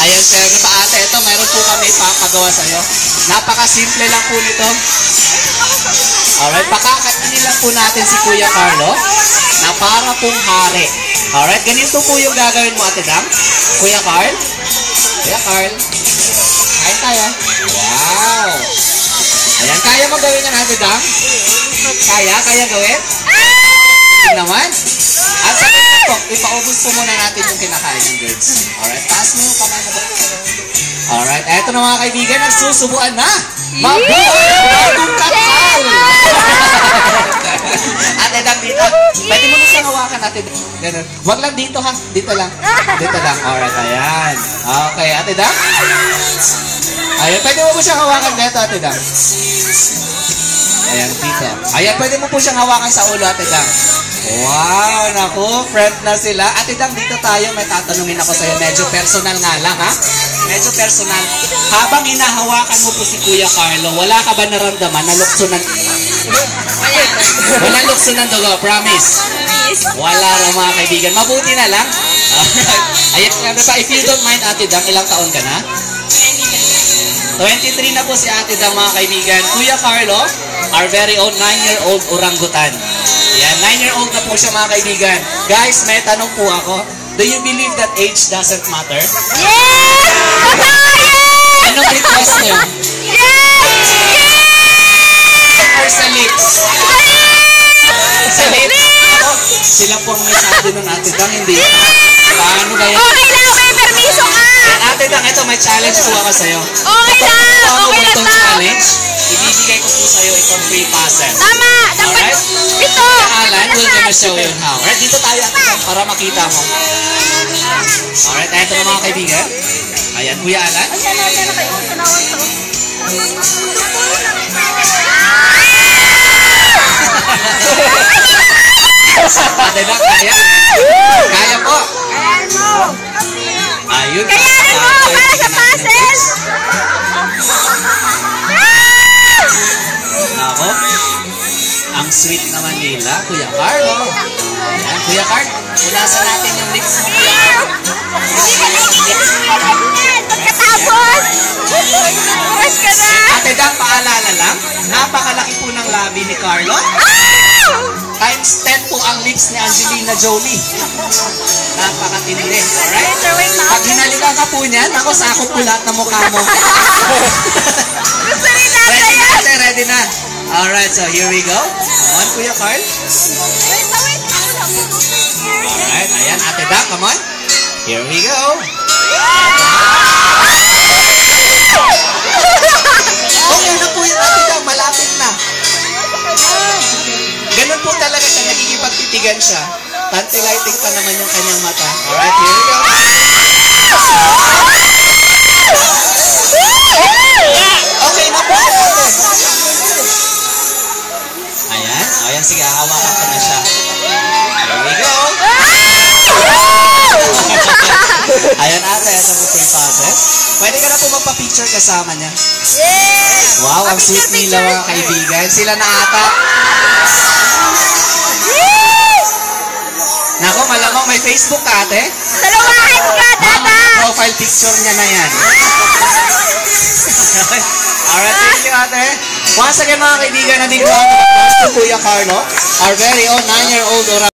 Ayan, siyempre pa ate, ito, meron po kami papagawa sa'yo. Napaka-simple lang po nito. Alright, pakakainin lang po natin si Kuya Carlo na para pong hari. Alright, ganito po yung gagawin mo, Ate Dam. Kuya Carl. Kuya Carl. Kain tayo. Wow. Ayan, kaya mo gawin yan, Ate Dam? Kaya? Kaya gawin? Naman. At sa po, ipaubos po muna natin yung kinakain ng birds. Alright, taas mo yung kamay na ba? Alright, eto na mga kaibigan, nagsusubuan na! Bagong kakal! Ate Dam, dito. Pwede mo na siyang hawakan, Ate Dam. Ganun. Wag lang dito ha. Dito lang. Dito lang. Alright, ayan. Okay, Ate Dam. Ayan, pwede mo po siyang hawakan dito, Ate Dam. Ayan, dito. Ayan, pwede mo po siyang hawakan sa ulo, Ate Dam. Wow, naku, friend na sila. Ate Dam, dito tayo, may tatanungin ako sa'yo. Medyo personal nga lang, ha? Medyo personal. Habang hinahawakan mo po si Kuya Carlo, wala ka ba naramdaman na lukso ng... Wala lukso ng dugo, promise. Wala na mga kaibigan. Mabuti na lang. Ayan, if you don't mind, Ate Dam, ilang taon ka na? 23 na po si Ate Dam, mga kaibigan. Kuya Carlo, our very own 9-year-old orangutan. Yan, 9-year-old na po siya, mga kaibigan. Guys, may tanong po ako. Do you believe that age doesn't matter? Yes! Anong request niyo? Yes! Or sa lips? Sa lips? Sila po may sabi nun, Ate Dam, hindi. Paano kaya? Okay lang, may permiso ka! Ate Dam, ito, may challenge po ako sa'yo. Okay lang, okay lang daw. Challenge, ibibigay ko po sa'yo itong free passes. Tama, dapat ito. Alan, we're gonna show you how. Alright, dito tayo, Ate Dam, para makita mo. Alright, eto na mga kaibigan. Ayan, Kuya Alan. Ate Dam, kaya? Kaya po. Ayun. Kayanin mo para sa passes. Ako, ang sweet naman nila, Kuya Carlo. Ayan, Kuya Carl, punasan natin yung lips mo, Kuya Carl. Pagkatapos, bukas ka na. Ate Dam, paalala lang, napakalaki po ng labi ni Carlo. Times 10 po ang lips ni Angelina Jolie. Napakatindi. Alright? Pag hinalikan ka po niyan, ako sakop po lahat ng mukha mo. Gusto rin natin Ready na, yan. ate, ready na. Alright, so here we go. Come on, Kuya Carl. Alright, ayan, Ate Dam, come on. Here we go. Okay na po yun, Ate Dam, malapit na. Ganun po talaga siya, nagiging pagtitigan siya. Tantilighting pa naman yung kanyang mata. Alright, here we go. Okay na po. Ayan, ayan, sige, hawakan ko na siya. Here we go. Ayan, ate, ito po free passes. Pwede ka na po magpa-picture kasama niya. Yes! Wow, ang sweet nila mga kaibigan. Sila na ata. Nako, malamang may Facebook ka, ate. Dalawahan ka, tata! Profile picture niya na yan. Alright, thank you, ate. Once again, mga kaibigan, nandito ako to Kuya Carlo, our very own 9-year-old